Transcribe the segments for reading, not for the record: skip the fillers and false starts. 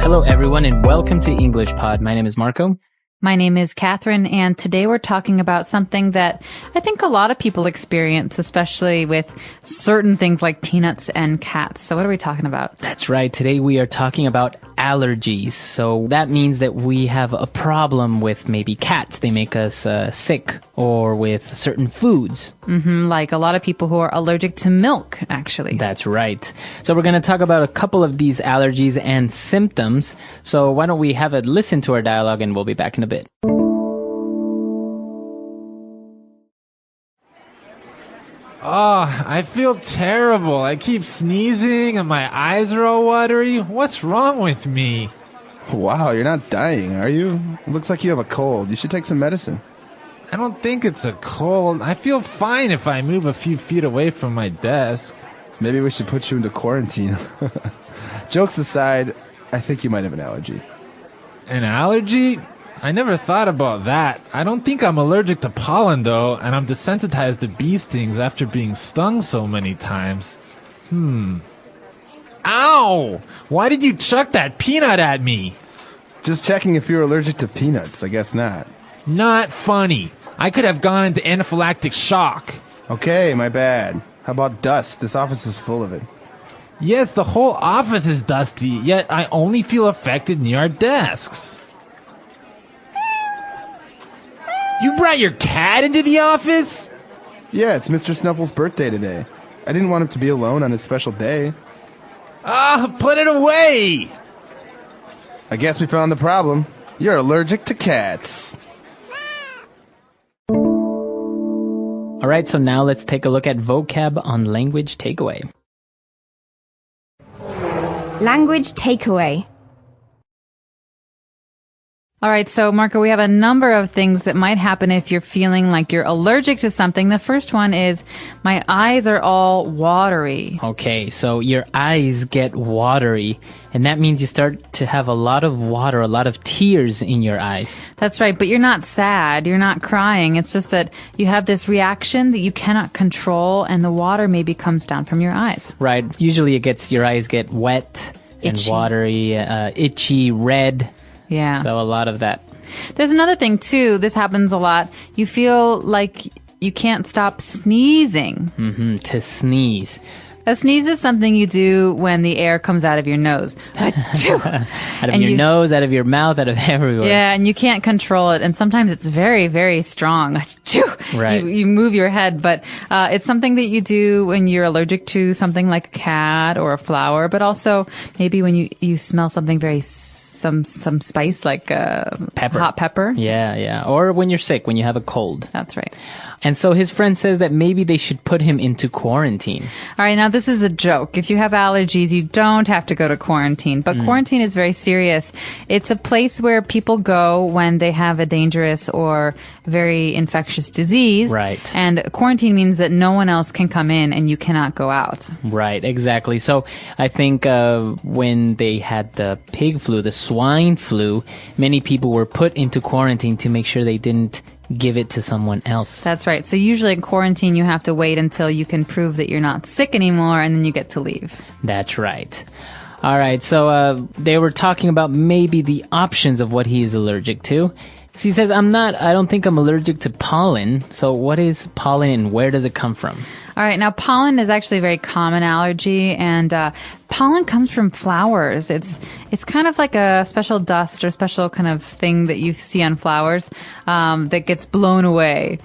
Hello, everyone, and welcome to English Pod. My name is Marco. My name is Catherine, and today we're talking about something that I think a lot of people experience, especially with certain things like peanuts and cats. So what are we talking about? That's right. Today we are talking about allergies. So that means that we have a problem with maybe cats. They make us sick, or with certain foods. Like a lot of people who are allergic to milk, actually. That's right. So we're going to talk about a couple of these allergies and symptoms. So why don't we have a listen to our dialogue, and we'll be back in a bit. Oh, I feel terrible. I keep sneezing and my eyes are all watery. What's wrong with me? Wow, you're not dying, are you? It looks like you have a cold. You should take some medicine. I don't think it's a cold. I feel fine if I move a few feet away from my desk. Maybe we should put you into quarantine. Jokes aside, I think you might have an allergy. An allergy? I never thought about that. I don't think I'm allergic to pollen, though, and I'm desensitized to bee stings after being stung so many times. Ow! Why did you chuck that peanut at me? Just checking if you're allergic to peanuts. I guess not. Not funny. I could have gone into anaphylactic shock. Okay, my bad. How about dust? This office is full of it. Yes, the whole office is dusty, yet I only feel affected near our desks. You brought your cat into the office? Yeah, it's Mr. Snuffle's birthday today. I didn't want him to be alone on his special day. Put it away! I guess we found the problem. You're allergic to cats. All right, so now let's take a look at vocab on language takeaway. Language takeaway. All right, so Marco, we have a number of things that might happen if you're feeling like you're allergic to something. The first one is, my eyes are all watery. Okay, so your eyes get watery, and that means you start to have a lot of water, a lot of tears in your eyes. That's right, but you're not sad, you're not crying. It's just that you have this reaction that you cannot control, and the water maybe comes down from your eyes. Right, usually your eyes get wet and Itchy. watery, itchy, red. Yeah. So a lot of that. There's another thing, too. This happens a lot. You feel like you can't stop sneezing. To sneeze. A sneeze is something you do when the air comes out of your nose. Achoo! Out of And your nose, out of your mouth, out of everywhere. Yeah, and you can't control it. And sometimes it's very, very strong. Achoo! Right. You move your head, but it's something that you do when you're allergic to something like a cat or a flower, but also maybe when you smell something very some spice like Pepper. hot pepper. Yeah. Or when you're sick, when you have a cold. That's right. And so his friend says that maybe they should put him into quarantine. All right, now this is a joke. If you have allergies, you don't have to go to quarantine. But quarantine is very serious. It's a place where people go when they have a dangerous or very infectious disease. Right. And quarantine means that no one else can come in and you cannot go out. Right, exactly. So I think when they had the pig flu, the swine flu, many people were put into quarantine to make sure they didn't give it to someone else. That's right. So usually in quarantine, you have to wait until you can prove that you're not sick anymore, and then you get to leave. That's right. All right, so they were talking about maybe the options of what he is allergic to. So he says, I don't think I'm allergic to pollen. So what is pollen and where does it come from? All right. Now, pollen is actually a very common allergy, and pollen comes from flowers. It's kind of like a special dust or special kind of thing that you see on flowers that gets blown away.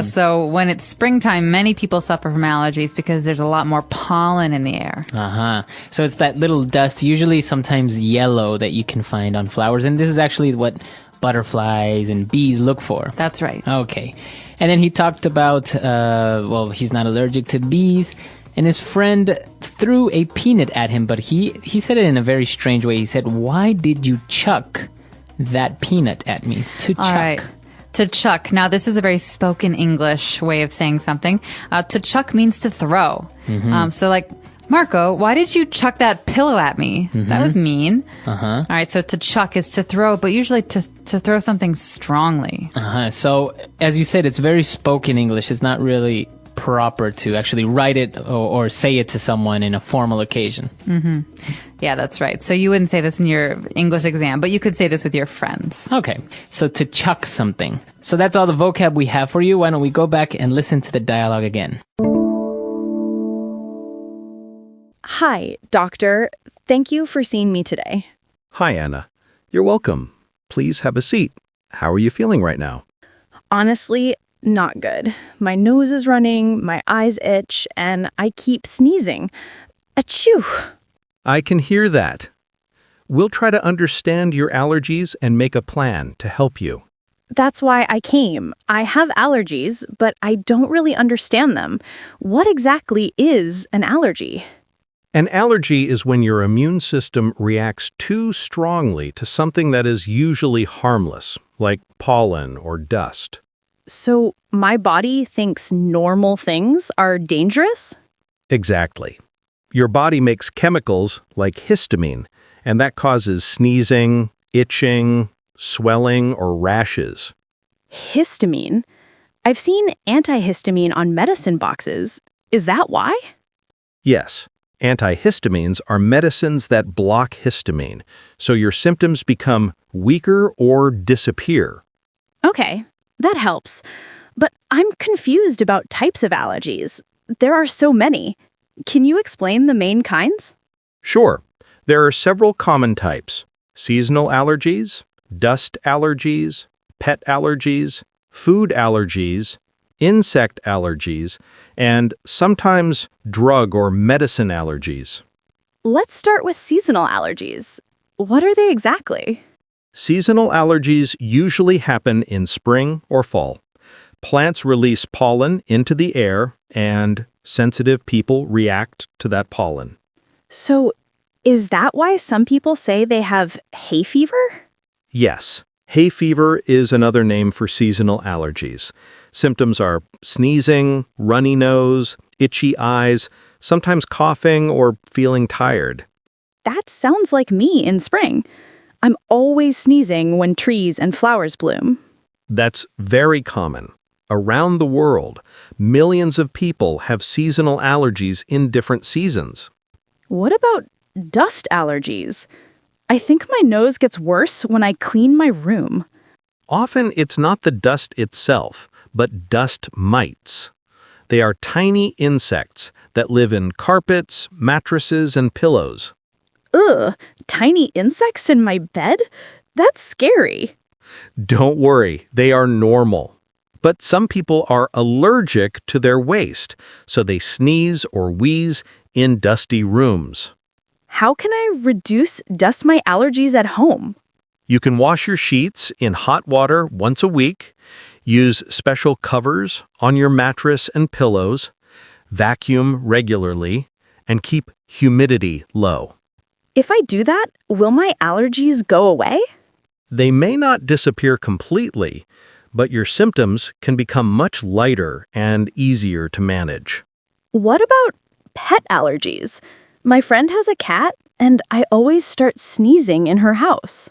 So when it's springtime, many people suffer from allergies because there's a lot more pollen in the air. So it's that little dust, usually sometimes yellow, that you can find on flowers. And this is actually what butterflies and bees look for. That's right. Okay. And then he talked about, he's not allergic to bees. And his friend threw a peanut at him, but he said it in a very strange way. He said, "Why did you chuck that peanut at me?" To chuck. All right. To chuck. Now, this is a very spoken English way of saying something. To chuck means to throw. So like, Marco, why did you chuck that pillow at me? That was mean. All right, so to chuck is to throw, but usually to throw something strongly. So, as you said, it's very spoken English. It's not really proper to actually write it or say it to someone in a formal occasion. Yeah, that's right. So you wouldn't say this in your English exam, but you could say this with your friends. Okay, so to chuck something. So that's all the vocab we have for you. Why don't we go back and listen to the dialogue again? Hi, doctor. Thank you for seeing me today. Hi, Anna. You're welcome. Please have a seat. How are you feeling right now? Honestly, not good. My nose is running, my eyes itch, and I keep sneezing. Achoo! I can hear that. We'll try to understand your allergies and make a plan to help you. That's why I came. I have allergies, but I don't really understand them. What exactly is an allergy? An allergy is when your immune system reacts too strongly to something that is usually harmless, like pollen or dust. So my body thinks normal things are dangerous? Exactly. Your body makes chemicals like histamine, and that causes sneezing, itching, swelling, or rashes. Histamine? I've seen antihistamine on medicine boxes. Is that why? Yes. Antihistamines are medicines that block histamine, so your symptoms become weaker or disappear. Okay, that helps. But I'm confused about types of allergies. There are so many. Can you explain the main kinds? Sure. There are several common types: seasonal allergies, dust allergies, pet allergies, food allergies, insect allergies, and sometimes drug or medicine allergies. Let's start with seasonal allergies. What are they exactly? Seasonal allergies usually happen in spring or fall. Plants release pollen into the air, and sensitive people react to that pollen. So, is that why some people say they have hay fever? Yes, hay fever is another name for seasonal allergies. Symptoms are sneezing, runny nose, itchy eyes, sometimes coughing or feeling tired. That sounds like me in spring. I'm always sneezing when trees and flowers bloom. That's very common. Around the world, millions of people have seasonal allergies in different seasons. What about dust allergies? I think my nose gets worse when I clean my room. Often it's not the dust itself, but dust mites. They are tiny insects that live in carpets, mattresses, and pillows. Ugh, tiny insects in my bed? That's scary. Don't worry, they are normal. But some people are allergic to their waste, so they sneeze or wheeze in dusty rooms. How can I reduce dust mite allergies at home? You can wash your sheets in hot water once a week, use special covers on your mattress and pillows, vacuum regularly, and keep humidity low. If I do that, will my allergies go away? They may not disappear completely, but your symptoms can become much lighter and easier to manage. What about pet allergies? My friend has a cat, and I always start sneezing in her house.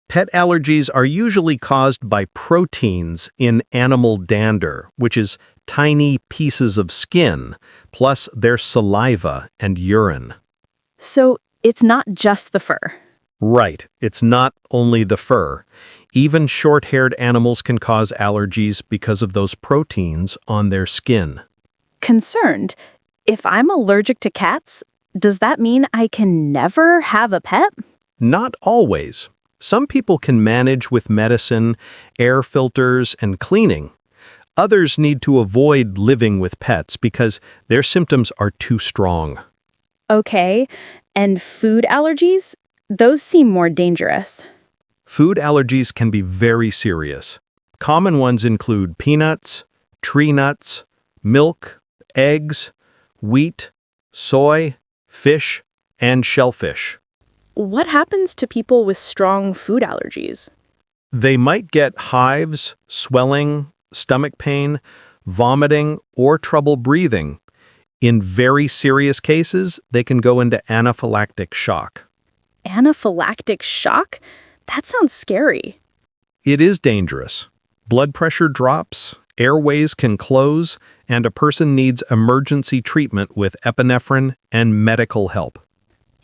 Pet allergies are usually caused by proteins in animal dander, which is tiny pieces of skin, plus their saliva and urine. So it's not just the fur. Right, it's not only the fur. Even short-haired animals can cause allergies because of those proteins on their skin. Concerned. If I'm allergic to cats, does that mean I can never have a pet? Not always. Some people can manage with medicine, air filters, and cleaning. Others need to avoid living with pets because their symptoms are too strong. Okay, and food allergies? Those seem more dangerous. Food allergies can be very serious. Common ones include peanuts, tree nuts, milk, eggs, wheat, soy, fish, and shellfish. What happens to people with strong food allergies? They might get hives, swelling, stomach pain, vomiting, or trouble breathing. In very serious cases, they can go into anaphylactic shock. Anaphylactic shock? That sounds scary. It is dangerous. Blood pressure drops, airways can close, and a person needs emergency treatment with epinephrine and medical help.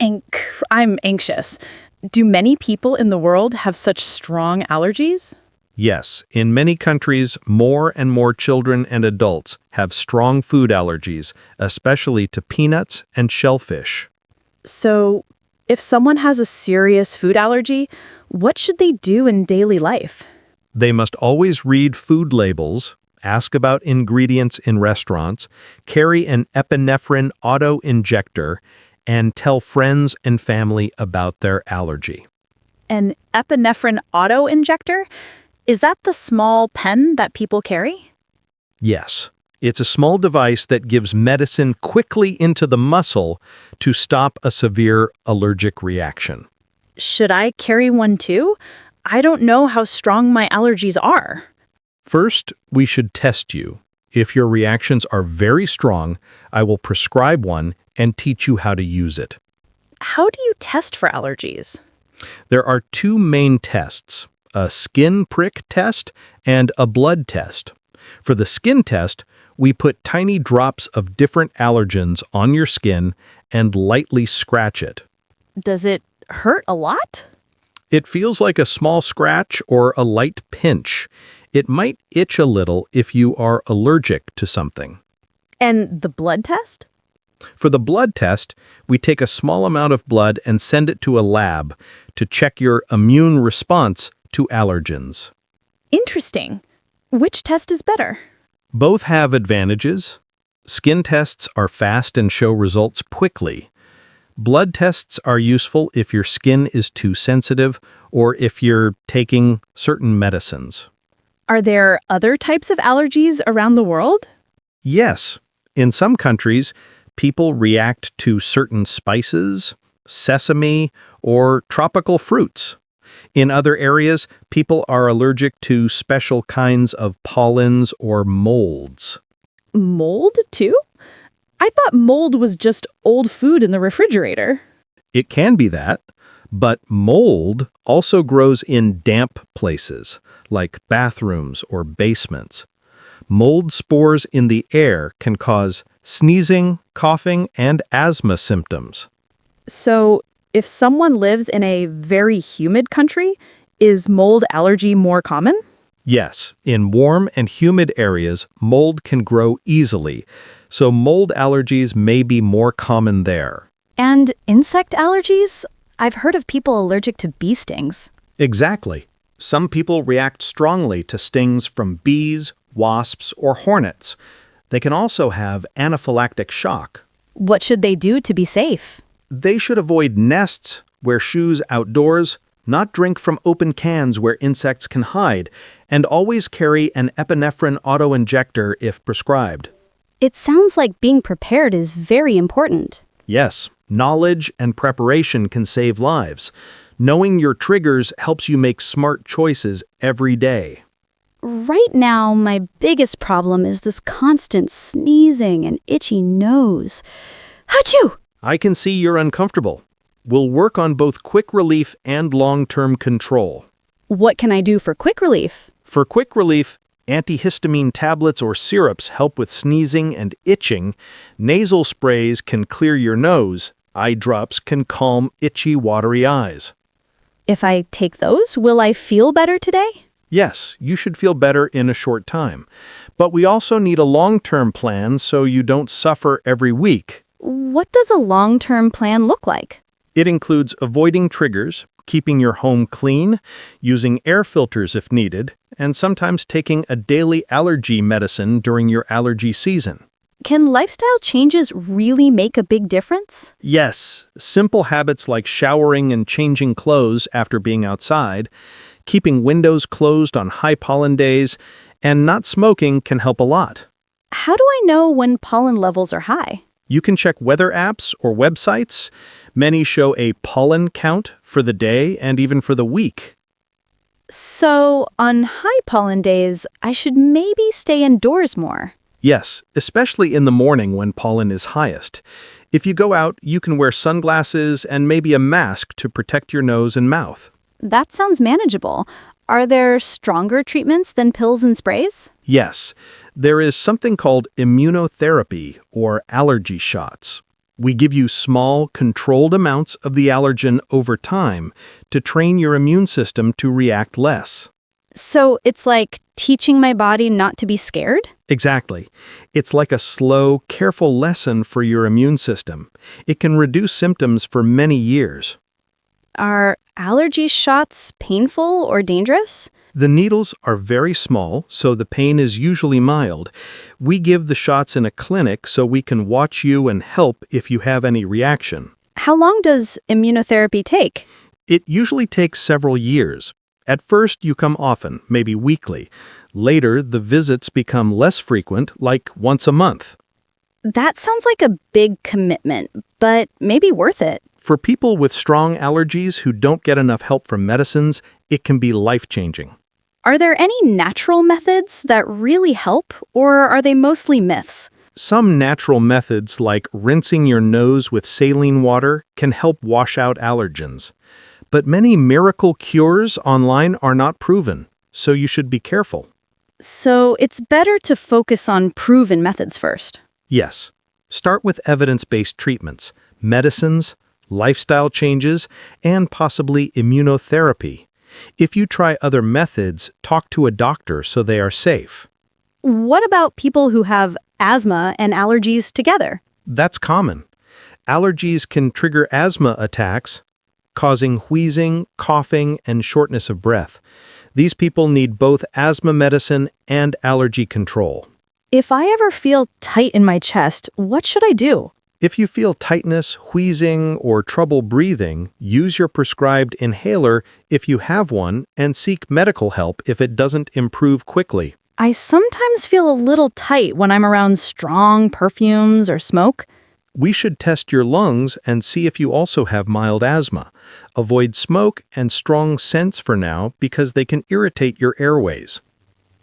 I'm anxious. Do many people in the world have such strong allergies? Yes, in many countries, more and more children and adults have strong food allergies, especially to peanuts and shellfish. So, if someone has a serious food allergy, what should they do in daily life? They must always read food labels, ask about ingredients in restaurants, carry an epinephrine auto-injector, and tell friends and family about their allergy. An epinephrine auto-injector? Is that the small pen that people carry? Yes, it's a small device that gives medicine quickly into the muscle to stop a severe allergic reaction. Should I carry one too? I don't know how strong my allergies are. First, we should test you. If your reactions are very strong, I will prescribe one and teach you how to use it. How do you test for allergies? There are two main tests, a skin prick test and a blood test. For the skin test, we put tiny drops of different allergens on your skin and lightly scratch it. Does it hurt a lot? It feels like a small scratch or a light pinch. It might itch a little if you are allergic to something. And the blood test? For the blood test, we take a small amount of blood and send it to a lab to check your immune response to allergens. Interesting. Which test is better? Both have advantages. Skin tests are fast and show results quickly. Blood tests are useful if your skin is too sensitive or if you're taking certain medicines. Are there other types of allergies around the world? Yes, in some countries, people react to certain spices, sesame, or tropical fruits. In other areas, people are allergic to special kinds of pollens or molds. Mold too? I thought mold was just old food in the refrigerator. It can be that, but mold also grows in damp places, like bathrooms or basements. Mold spores in the air can cause sneezing, coughing, and asthma symptoms. So, if someone lives in a very humid country, is mold allergy more common? Yes, in warm and humid areas, mold can grow easily, so mold allergies may be more common there. And insect allergies? I've heard of people allergic to bee stings. Exactly. Some people react strongly to stings from bees, wasps, or hornets. They can also have anaphylactic shock. What should they do to be safe? They should avoid nests, wear shoes outdoors, not drink from open cans where insects can hide, and always carry an epinephrine auto-injector if prescribed. It sounds like being prepared is very important. Yes, knowledge and preparation can save lives. Knowing your triggers helps you make smart choices every day. Right now, my biggest problem is this constant sneezing and itchy nose. Achoo! I can see you're uncomfortable. We'll work on both quick relief and long-term control. What can I do for quick relief? For quick relief, antihistamine tablets or syrups help with sneezing and itching. Nasal sprays can clear your nose. Eye drops can calm itchy, watery eyes. If I take those, will I feel better today? Yes, you should feel better in a short time. But we also need a long-term plan so you don't suffer every week. What does a long-term plan look like? It includes avoiding triggers, keeping your home clean, using air filters if needed, and sometimes taking a daily allergy medicine during your allergy season. Can lifestyle changes really make a big difference? Yes, simple habits like showering and changing clothes after being outside, keeping windows closed on high pollen days, and not smoking can help a lot. How do I know when pollen levels are high? You can check weather apps or websites. Many show a pollen count for the day and even for the week. So, on high pollen days, I should maybe stay indoors more. Yes, especially in the morning when pollen is highest. If you go out, you can wear sunglasses and maybe a mask to protect your nose and mouth. That sounds manageable. Are there stronger treatments than pills and sprays? Yes, there is something called immunotherapy or allergy shots. We give you small, controlled amounts of the allergen over time to train your immune system to react less. So it's like teaching my body not to be scared? Exactly. It's like a slow, careful lesson for your immune system. It can reduce symptoms for many years. Are allergy shots painful or dangerous? The needles are very small, so the pain is usually mild. We give the shots in a clinic so we can watch you and help if you have any reaction. How long does immunotherapy take? It usually takes several years. At first, you come often, maybe weekly. Later, the visits become less frequent, like once a month. That sounds like a big commitment, but maybe worth it. For people with strong allergies who don't get enough help from medicines, it can be life-changing. Are there any natural methods that really help, or are they mostly myths? Some natural methods, like rinsing your nose with saline water, can help wash out allergens. But many miracle cures online are not proven, so you should be careful. So it's better to focus on proven methods first. Yes. Start with evidence-based treatments, medicines, lifestyle changes, and possibly immunotherapy. If you try other methods, talk to a doctor so they are safe. What about people who have asthma and allergies together? That's common. Allergies can trigger asthma attacks, causing wheezing, coughing, and shortness of breath. These people need both asthma medicine and allergy control. If I ever feel tight in my chest, what should I do? If you feel tightness, wheezing, or trouble breathing, use your prescribed inhaler if you have one and seek medical help if it doesn't improve quickly. I sometimes feel a little tight when I'm around strong perfumes or smoke. We should test your lungs and see if you also have mild asthma. Avoid smoke and strong scents for now because they can irritate your airways.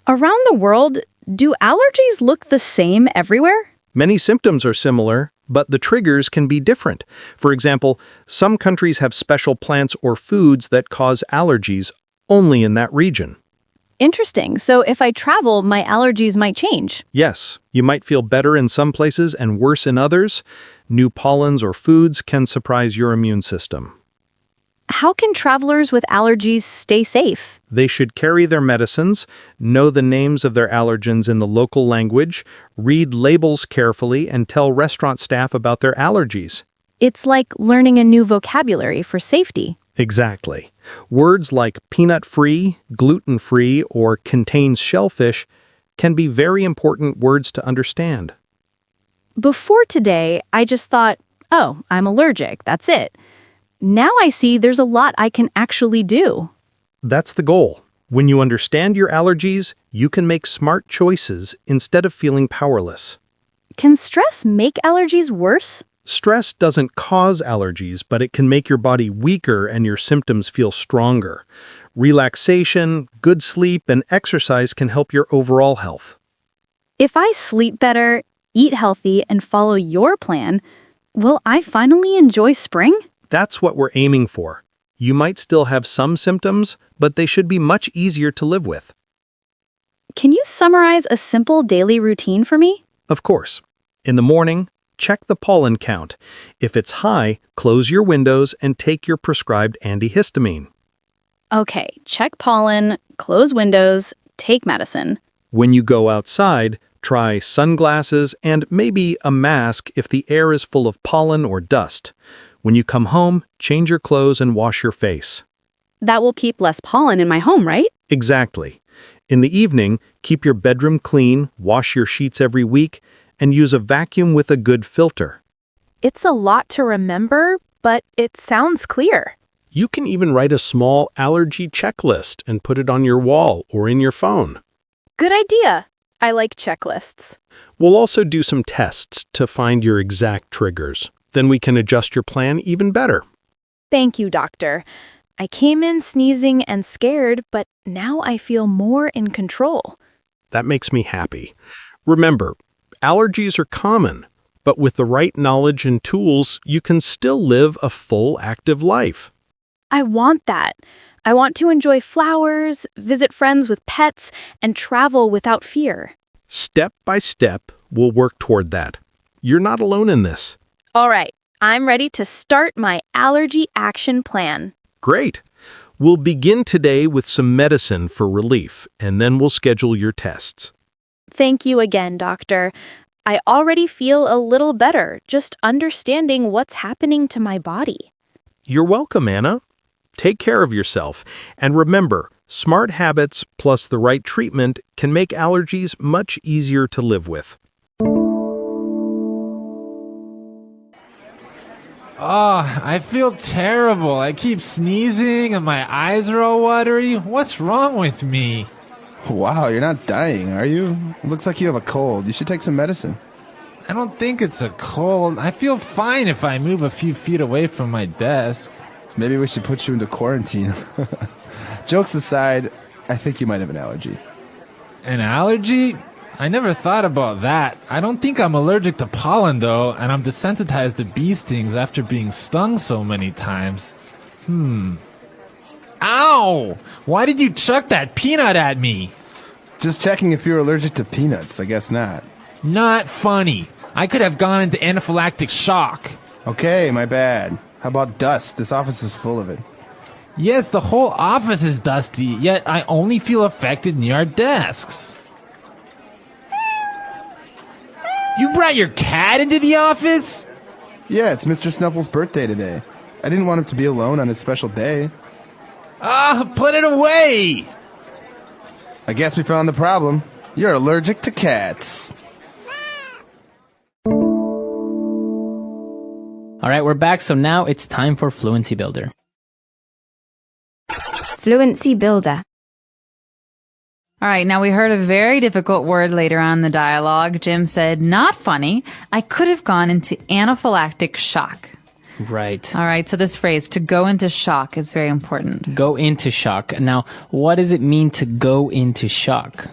Around the world, do allergies look the same everywhere? Many symptoms are similar, but the triggers can be different. For example, some countries have special plants or foods that cause allergies only in that region. Interesting. So if I travel, my allergies might change. Yes, you might feel better in some places and worse in others. New pollens or foods can surprise your immune system. How can travelers with allergies stay safe? They should carry their medicines, know the names of their allergens in the local language, read labels carefully, and tell restaurant staff about their allergies. It's like learning a new vocabulary for safety. Exactly. Words like peanut-free, gluten-free, or contains shellfish can be very important words to understand. Before today, I just thought, oh, I'm allergic, that's it. Now I see there's a lot I can actually do. That's the goal. When you understand your allergies, you can make smart choices instead of feeling powerless. Can stress make allergies worse? Stress doesn't cause allergies, but it can make your body weaker and your symptoms feel stronger. Relaxation, good sleep, and exercise can help your overall health. If I sleep better, eat healthy, and follow your plan, will I finally enjoy spring? That's what we're aiming for. You might still have some symptoms, but they should be much easier to live with. Can you summarize a simple daily routine for me? Of course. In the morning, check the pollen count. If it's high, close your windows and take your prescribed antihistamine. Okay, check pollen, close windows, take medicine. When you go outside, try sunglasses and maybe a mask if the air is full of pollen or dust. When you come home, change your clothes and wash your face. That will keep less pollen in my home, right? Exactly. In the evening, keep your bedroom clean, wash your sheets every week, and use a vacuum with a good filter. It's a lot to remember, but it sounds clear. You can even write a small allergy checklist and put it on your wall or in your phone. Good idea. I like checklists. We'll also do some tests to find your exact triggers. Then we can adjust your plan even better. Thank you, doctor. I came in sneezing and scared, but now I feel more in control. That makes me happy. Remember, allergies are common, but with the right knowledge and tools, you can still live a full, active life. I want that. I want to enjoy flowers, visit friends with pets, and travel without fear. Step by step, we'll work toward that. You're not alone in this. All right, I'm ready to start my allergy action plan. Great. We'll begin today with some medicine for relief, and then we'll schedule your tests. Thank you again, doctor. I already feel a little better just understanding what's happening to my body. You're welcome, Anna. Take care of yourself, and remember, smart habits plus the right treatment can make allergies much easier to live with. Oh, I feel terrible. I keep sneezing and my eyes are all watery. What's wrong with me? Wow, you're not dying, are you? It looks like you have a cold. You should take some medicine. I don't think it's a cold. I feel fine if I move a few feet away from my desk. Maybe we should put you into quarantine. Jokes aside, I think you might have an allergy. An allergy? I never thought about that. I don't think I'm allergic to pollen, though, and I'm desensitized to bee stings after being stung so many times. Ow! Why did you chuck that peanut at me? Just checking if you're allergic to peanuts. I guess not. Not funny. I could have gone into anaphylactic shock. Okay, my bad. How about dust? This office is full of it. Yes, the whole office is dusty, yet I only feel affected near our desks. You brought your cat into the office? Yeah, it's Mr. Snuffle's birthday today. I didn't want him to be alone on his special day. Put it away! I guess we found the problem. You're allergic to cats. All right, we're back. So now it's time for Fluency Builder. Fluency Builder. All right, now we heard a very difficult word later on in the dialogue. Jim said, not funny. I could have gone into anaphylactic shock. Right. All right, so this phrase, to go into shock, is very important. Go into shock. Now, what does it mean to go into shock?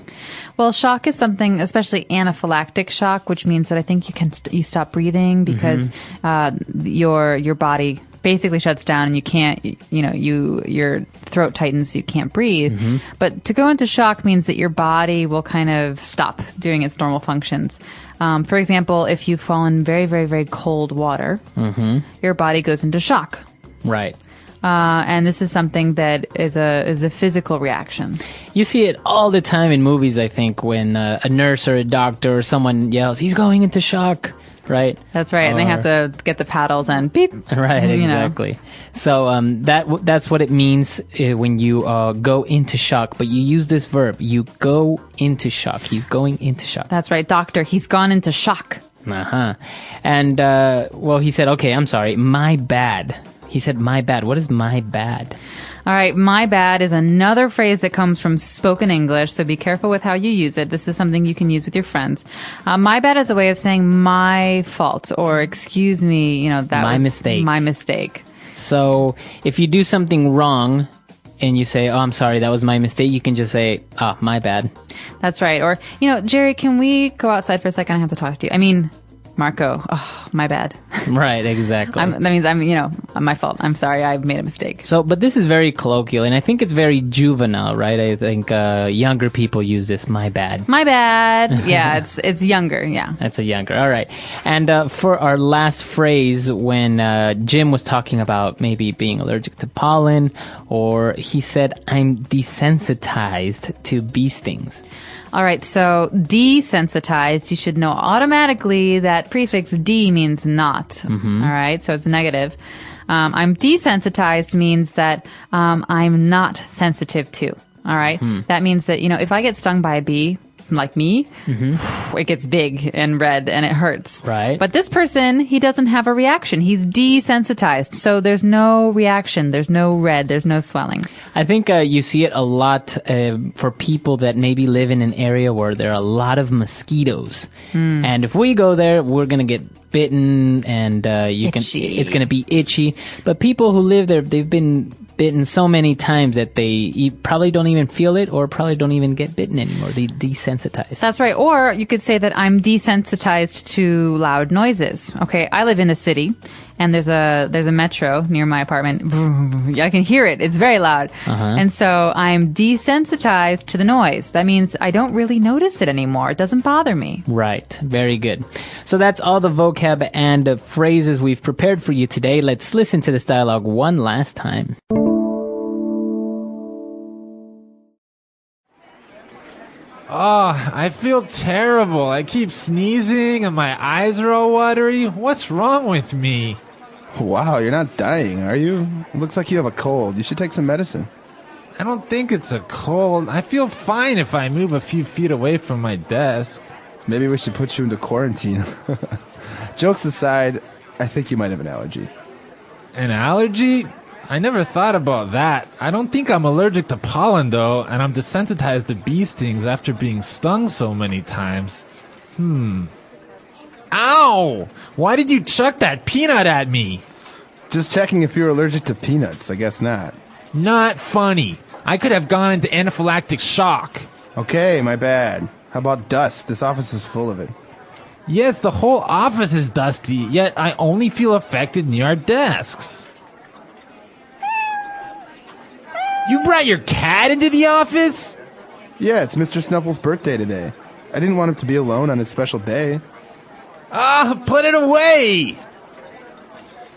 Well, shock is something, especially anaphylactic shock, which means that I think you stop breathing because your body basically shuts down and you can't, your throat tightens, so you can't breathe. But to go into shock means that your body will kind of stop doing its normal functions. For example, if you fall in very, very, very cold water, your body goes into shock. Right. And this is something that is a physical reaction. You see it all the time in movies, I think, when a nurse or a doctor or someone yells, he's going into shock, right? That's right. And they have to get the paddles and beep. Right, exactly. So that's what it means when you go into shock. But you use this verb, you go into shock. He's going into shock. That's right, doctor. He's gone into shock. And, he said, okay, I'm sorry, my bad. He said, my bad. What is my bad? All right, my bad is another phrase that comes from spoken English, so be careful with how you use it. This is something you can use with your friends. My bad is a way of saying my fault or excuse me, that was mistake. My mistake. So if you do something wrong and you say, oh, I'm sorry, that was my mistake, you can just say, oh, my bad. That's right. Or, Jerry, can we go outside for a second? I have to talk to you. I mean, Marco, oh, my bad. Right, exactly. That means my fault. I'm sorry, I've made a mistake. So, but this is very colloquial, and I think it's very juvenile, right? I think younger people use this, my bad. My bad. Yeah, it's younger, yeah. That's a younger, all right. And for our last phrase, when Jim was talking about maybe being allergic to pollen, or he said, I'm desensitized to bee stings. All right, so desensitized, you should know automatically that prefix D means not. All right, so it's negative. I'm desensitized means that I'm not sensitive to. All right, that means that, if I get stung by a bee, like me, it gets big and red and it hurts. Right. But this person, he doesn't have a reaction. He's desensitized. So there's no reaction. There's no red. There's no swelling. I think you see it a lot for people that maybe live in an area where there are a lot of mosquitoes. And if we go there, we're going to get bitten and it's going to be itchy. But people who live there, they've been bitten so many times that they probably don't even feel it or probably don't even get bitten anymore. They desensitize. That's right. Or you could say that I'm desensitized to loud noises. Okay, I live in the city and there's a metro near my apartment. I can hear it. It's very loud. And so I'm desensitized to the noise. That means I don't really notice it anymore. It doesn't bother me. Right. Very good. So that's all the vocab and phrases we've prepared for you today. Let's listen to this dialogue one last time. Oh, I feel terrible. I keep sneezing and my eyes are all watery. What's wrong with me? Wow, you're not dying, are you? It looks like you have a cold. You should take some medicine. I don't think it's a cold. I feel fine if I move a few feet away from my desk. Maybe we should put you into quarantine. Jokes aside, I think you might have an allergy. An allergy? I never thought about that. I don't think I'm allergic to pollen, though, and I'm desensitized to bee stings after being stung so many times. Ow! Why did you chuck that peanut at me? Just checking if you're allergic to peanuts. I guess not. Not funny. I could have gone into anaphylactic shock. Okay, my bad. How about dust? This office is full of it. Yes, the whole office is dusty, yet I only feel affected near our desks. You brought your cat into the office? Yeah, it's Mr. Snuffle's birthday today. I didn't want him to be alone on his special day. Put it away!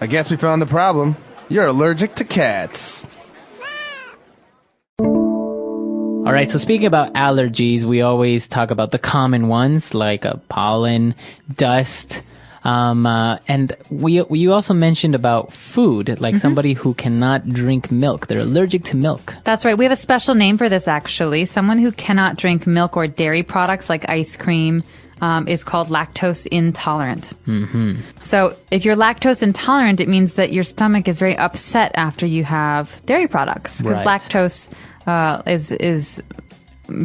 I guess we found the problem. You're allergic to cats. All right, so speaking about allergies, we always talk about the common ones like pollen, dust, and you also mentioned about food, like somebody who cannot drink milk. They're allergic to milk. That's right. We have a special name for this, actually. Someone who cannot drink milk or dairy products like ice cream is called lactose intolerant. So if you're lactose intolerant, it means that your stomach is very upset after you have dairy products, because lactose is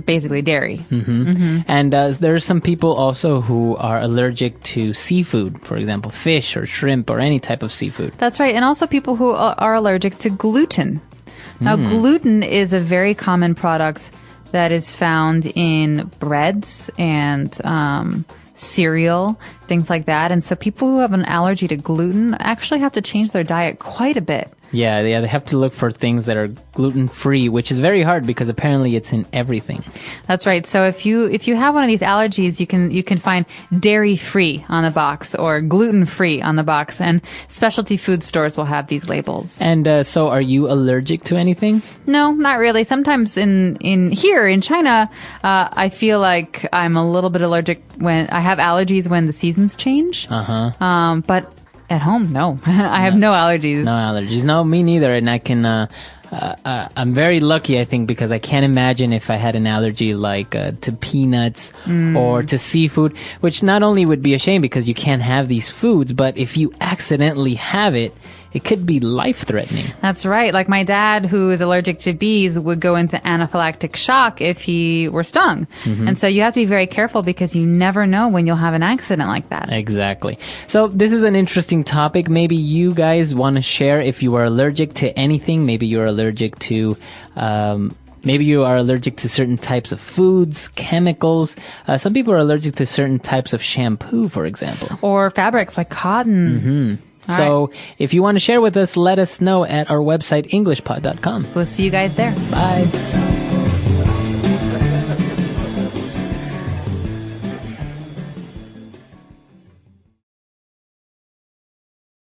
basically dairy. And there are some people also who are allergic to seafood, for example, fish or shrimp or any type of seafood. That's right. And also people who are allergic to gluten. Now, gluten is a very common product that is found in breads and cereal, things like that. And so people who have an allergy to gluten actually have to change their diet quite a bit. Yeah, they have to look for things that are gluten-free, which is very hard because apparently it's in everything. That's right. So if you have one of these allergies, you can find dairy-free on the box or gluten-free on the box, and specialty food stores will have these labels. And so are you allergic to anything? No, not really. Sometimes in here in China, I feel like I'm a little bit allergic when I have allergies when the seasons change. But at home, no. I have no allergies. No allergies. No, me neither. And I can, I'm very lucky, I think, because I can't imagine if I had an allergy like to peanuts or to seafood, which not only would be a shame because you can't have these foods, but if you accidentally have it, it could be life-threatening. That's right. Like my dad, who is allergic to bees, would go into anaphylactic shock if he were stung. And so you have to be very careful because you never know when you'll have an accident like that. Exactly. So this is an interesting topic. Maybe you guys want to share if you are allergic to anything. Maybe you're allergic to... maybe you are allergic to certain types of foods, chemicals. Some people are allergic to certain types of shampoo, for example. Or fabrics like cotton. So if you want to share with us, let us know at our website, englishpod.com. We'll see you guys there. Bye.